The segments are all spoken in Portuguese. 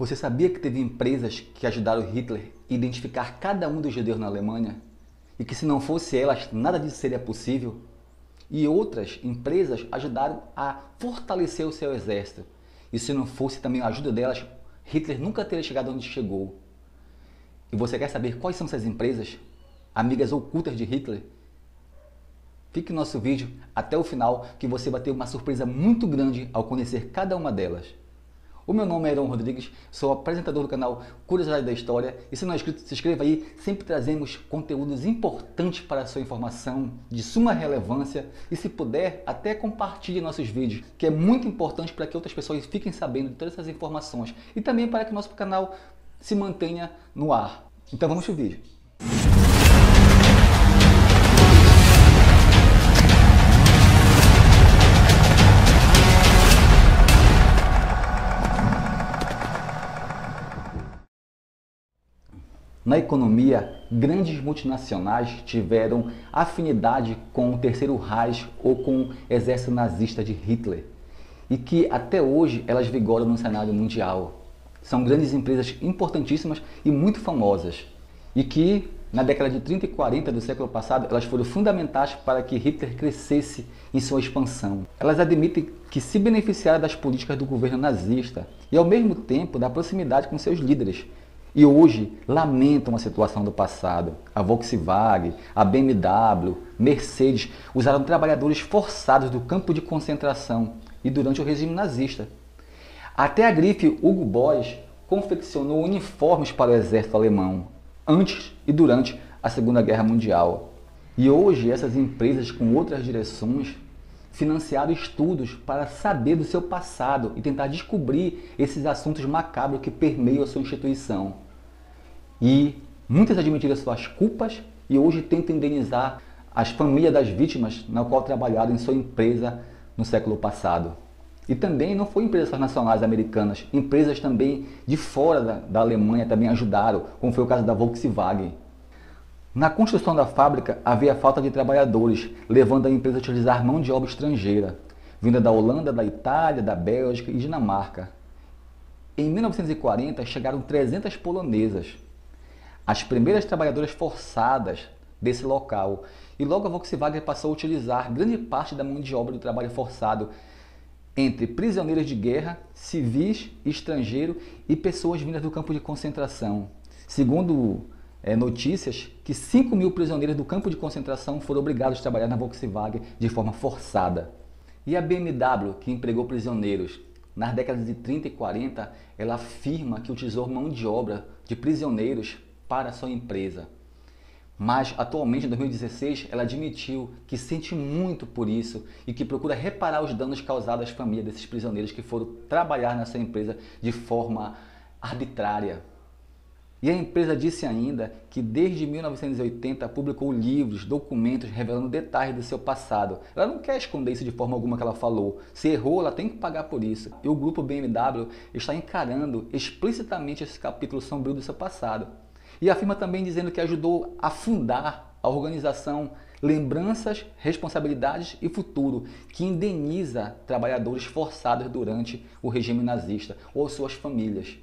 Você sabia que teve empresas que ajudaram Hitler a identificar cada um dos judeus na Alemanha? E que se não fosse elas, nada disso seria possível? E outras empresas ajudaram a fortalecer o seu exército. E se não fosse também a ajuda delas, Hitler nunca teria chegado onde chegou. E você quer saber quais são essas empresas? Amigas ocultas de Hitler? Fique no nosso vídeo até o final que você vai ter uma surpresa muito grande ao conhecer cada uma delas. O meu nome é Aaron Rodrigues, sou apresentador do canal Curiosidade da História e se não é inscrito, se inscreva aí, sempre trazemos conteúdos importantes para a sua informação, de suma relevância e se puder, até compartilhe nossos vídeos, que é muito importante para que outras pessoas fiquem sabendo de todas essas informações e também para que nosso canal se mantenha no ar. Então vamos para o vídeo. Na economia, grandes multinacionais tiveram afinidade com o Terceiro Reich ou com o exército nazista de Hitler e que até hoje elas vigoram no cenário mundial. São grandes empresas importantíssimas e muito famosas e que na década de 30 e 40 do século passado elas foram fundamentais para que Hitler crescesse em sua expansão. Elas admitem que se beneficiaram das políticas do governo nazista e ao mesmo tempo da proximidade com seus líderes. E hoje lamentam a situação do passado. A Volkswagen, a BMW, Mercedes usaram trabalhadores forçados do campo de concentração e durante o regime nazista. Até a grife Hugo Boss confeccionou uniformes para o exército alemão antes e durante a Segunda Guerra Mundial. E hoje essas empresas com outras direções financiaram estudos para saber do seu passado e tentar descobrir esses assuntos macabros que permeiam a sua instituição. E muitas admitiram suas culpas e hoje tentam indenizar as famílias das vítimas na qual trabalharam em sua empresa no século passado. E também não foi empresas nacionais americanas, empresas também de fora da Alemanha também ajudaram, como foi o caso da Volkswagen. Na construção da fábrica havia falta de trabalhadores, levando a empresa a utilizar mão de obra estrangeira, vinda da Holanda, da Itália, da Bélgica e Dinamarca. Em 1940 chegaram 300 polonesas, as primeiras trabalhadoras forçadas desse local, e logo a Volkswagen passou a utilizar grande parte da mão de obra do trabalho forçado entre prisioneiros de guerra, civis, estrangeiros e pessoas vindas do campo de concentração. Segundo notícias que 5.000 prisioneiros do campo de concentração foram obrigados a trabalhar na Volkswagen de forma forçada. E a BMW, que empregou prisioneiros, nas décadas de 30 e 40, ela afirma que utilizou mão de obra de prisioneiros para a sua empresa. Mas atualmente, em 2016, ela admitiu que sente muito por isso e que procura reparar os danos causados às famílias desses prisioneiros que foram trabalhar na sua empresa de forma arbitrária. E a empresa disse ainda que desde 1980 publicou livros, documentos revelando detalhes do seu passado. Ela não quer esconder isso de forma alguma que ela falou. Se errou, ela tem que pagar por isso. E o grupo BMW está encarando explicitamente esse capítulo sombrio do seu passado. E afirma também dizendo que ajudou a fundar a organização Lembranças, Responsabilidades e Futuro, que indeniza trabalhadores forçados durante o regime nazista ou suas famílias.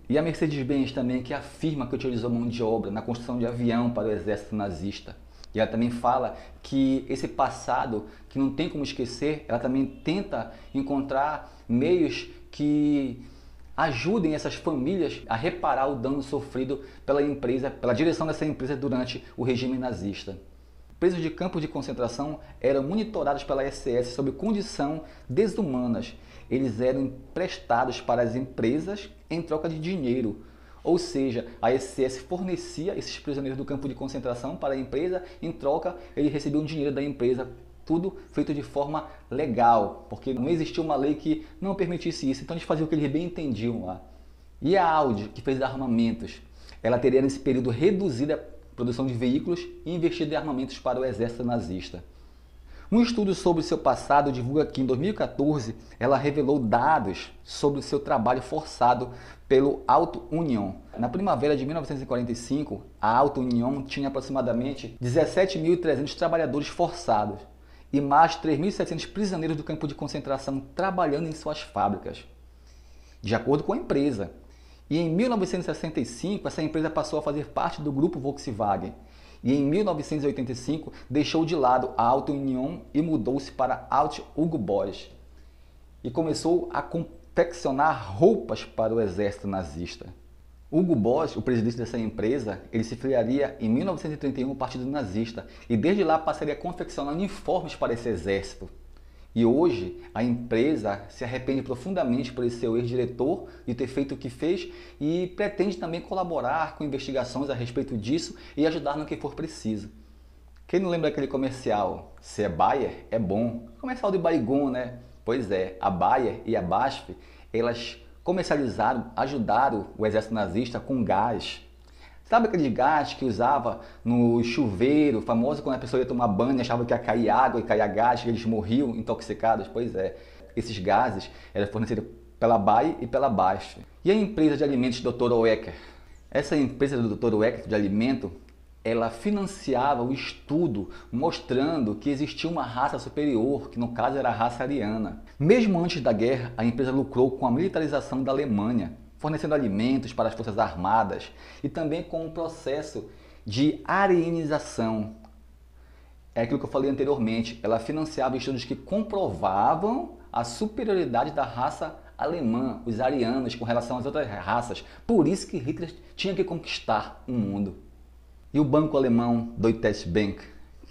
E a Mercedes-Benz também, que afirma que utilizou mão de obra na construção de avião para o exército nazista. E ela também fala que esse passado, que não tem como esquecer, ela também tenta encontrar meios que ajudem essas famílias a reparar o dano sofrido pela empresa, pela direção dessa empresa durante o regime nazista. Presos de campos de concentração eram monitorados pela SS sob condições desumanas. Eles eram emprestados para as empresas em troca de dinheiro. Ou seja, a SS fornecia esses prisioneiros do campo de concentração para a empresa, em troca eles recebiam dinheiro da empresa, tudo feito de forma legal, porque não existia uma lei que não permitisse isso, então eles faziam o que eles bem entendiam lá. E a Audi, que fez armamentos, ela teria nesse período reduzido a produção de veículos e investido em armamentos para o exército nazista. Um estudo sobre seu passado divulga que em 2014 ela revelou dados sobre o seu trabalho forçado pelo Auto Union. Na primavera de 1945, a Auto Union tinha aproximadamente 17.300 trabalhadores forçados e mais 3.700 prisioneiros do campo de concentração trabalhando em suas fábricas. de acordo com a empresa. E em 1965, essa empresa passou a fazer parte do grupo Volkswagen. E em 1985, deixou de lado a Auto Union e mudou-se para Auto Hugo Boss. E começou a confeccionar roupas para o exército nazista. Hugo Boss, o presidente dessa empresa, ele se filiaria em 1931 ao Partido Nazista e desde lá passaria a confeccionar uniformes para esse exército. E hoje a empresa se arrepende profundamente por esse seu ex-diretor de ter feito o que fez e pretende também colaborar com investigações a respeito disso e ajudar no que for preciso. Quem não lembra daquele comercial? Se é Bayer, é bom. Comercial de Baygon, né? Pois é, a Bayer e a BASF, elas comercializaram, ajudaram o exército nazista com gás. Sabe aquele gás que usava no chuveiro, famoso quando a pessoa ia tomar banho e achava que ia cair água e cair gás, e eles morriam intoxicados? Pois é, esses gases eram fornecidos pela Bayer e pela BASF. E a empresa de alimentos Dr. Oetker? Essa empresa do Dr. Oetker de alimento, ela financiava o estudo mostrando que existia uma raça superior, que no caso era a raça ariana. Mesmo antes da guerra, a empresa lucrou com a militarização da Alemanha, fornecendo alimentos para as forças armadas e também com um processo de arianização. É aquilo que eu falei anteriormente, ela financiava estudos que comprovavam a superioridade da raça alemã, os arianos, com relação às outras raças. Por isso que Hitler tinha que conquistar o mundo. E o banco alemão Deutsche Bank,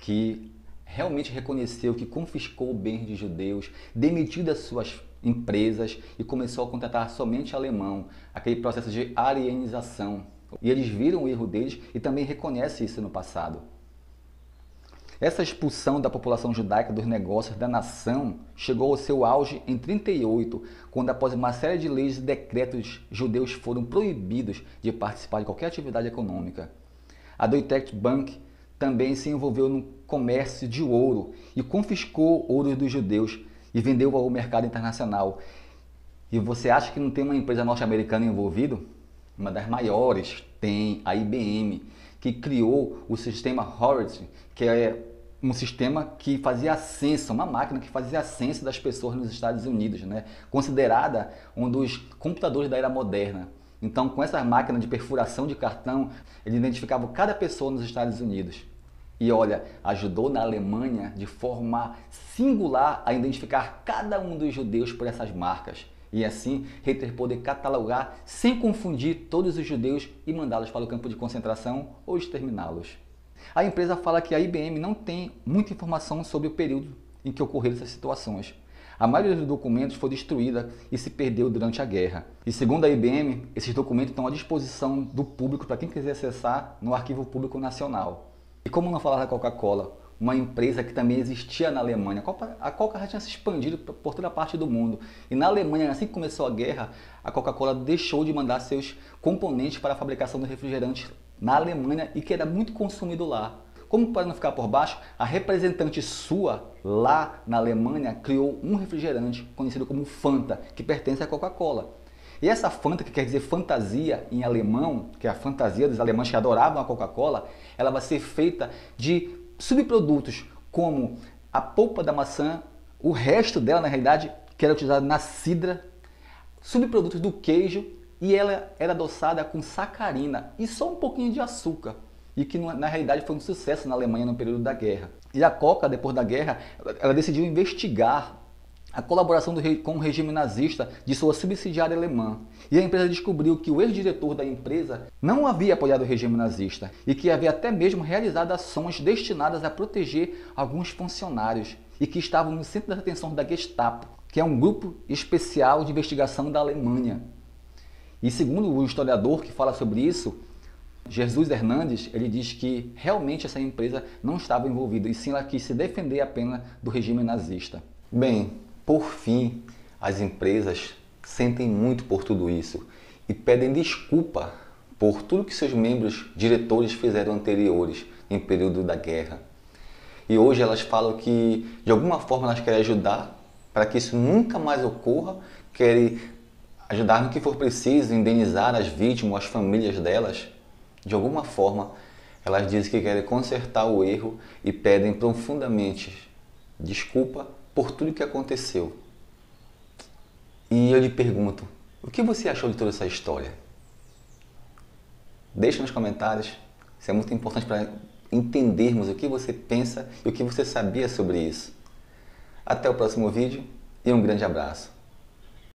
que realmente reconheceu que confiscou bens de judeus, demitiu das suas empresas e começou a contratar somente alemão, aquele processo de arianização. E eles viram o erro deles e também reconhecem isso no passado. Essa expulsão da população judaica dos negócios da nação chegou ao seu auge em 1938, quando após uma série de leis e decretos, judeus foram proibidos de participar de qualquer atividade econômica. A Deutsche Bank também se envolveu no comércio de ouro e confiscou ouro dos judeus e vendeu ao mercado internacional. E você acha que não tem uma empresa norte-americana envolvida? Uma das maiores, tem a IBM, que criou o sistema Horowitz, que é um sistema que fazia censo, uma máquina que fazia censo das pessoas nos Estados Unidos, né? Considerada um dos computadores da era moderna. Então, com essa máquina de perfuração de cartão, ele identificava cada pessoa nos Estados Unidos. E olha, ajudou na Alemanha de forma singular a identificar cada um dos judeus por essas marcas. E assim, Hitler poder catalogar sem confundir todos os judeus e mandá-los para o campo de concentração ou exterminá-los. A empresa fala que a IBM não tem muita informação sobre o período em que ocorreram essas situações. A maioria dos documentos foi destruída e se perdeu durante a guerra. E segundo a IBM, esses documentos estão à disposição do público para quem quiser acessar no Arquivo Público Nacional. E como não falar da Coca-Cola, uma empresa que também existia na Alemanha. A Coca já tinha se expandido por toda parte do mundo. E na Alemanha, assim que começou a guerra, a Coca-Cola deixou de mandar seus componentes para a fabricação do refrigerante na Alemanha e que era muito consumido lá. Como para não ficar por baixo, a representante sua lá na Alemanha criou um refrigerante conhecido como Fanta, que pertence à Coca-Cola. E essa Fanta, que quer dizer fantasia em alemão, que é a fantasia dos alemães que adoravam a Coca-Cola, ela vai ser feita de subprodutos como a polpa da maçã, o resto dela na realidade, que era utilizado na cidra, subprodutos do queijo, e ela era adoçada com sacarina e só um pouquinho de açúcar. E que na realidade foi um sucesso na Alemanha no período da guerra. E a Coca, depois da guerra, ela decidiu investigar a colaboração com o regime nazista de sua subsidiária alemã. E a empresa descobriu que o ex-diretor da empresa não havia apoiado o regime nazista e que havia até mesmo realizado ações destinadas a proteger alguns funcionários e que estavam no centro da atenção da Gestapo, que é um grupo especial de investigação da Alemanha. E segundo o historiador que fala sobre isso, Jesus Hernandes, ele diz que realmente essa empresa não estava envolvida, e sim ela quis se defender apenas do regime nazista. Bem, por fim, as empresas sentem muito por tudo isso e pedem desculpa por tudo que seus membros diretores fizeram anteriores em período da guerra. E hoje elas falam que de alguma forma elas querem ajudar para que isso nunca mais ocorra, querem ajudar no que for preciso, indenizar as vítimas, as famílias delas. De alguma forma, elas dizem que querem consertar o erro e pedem profundamente desculpa por tudo que aconteceu. E eu lhe pergunto, O que você achou de toda essa história? Deixe nos comentários, isso é muito importante para entendermos o que você pensa e o que você sabia sobre isso. Até o próximo vídeo e um grande abraço.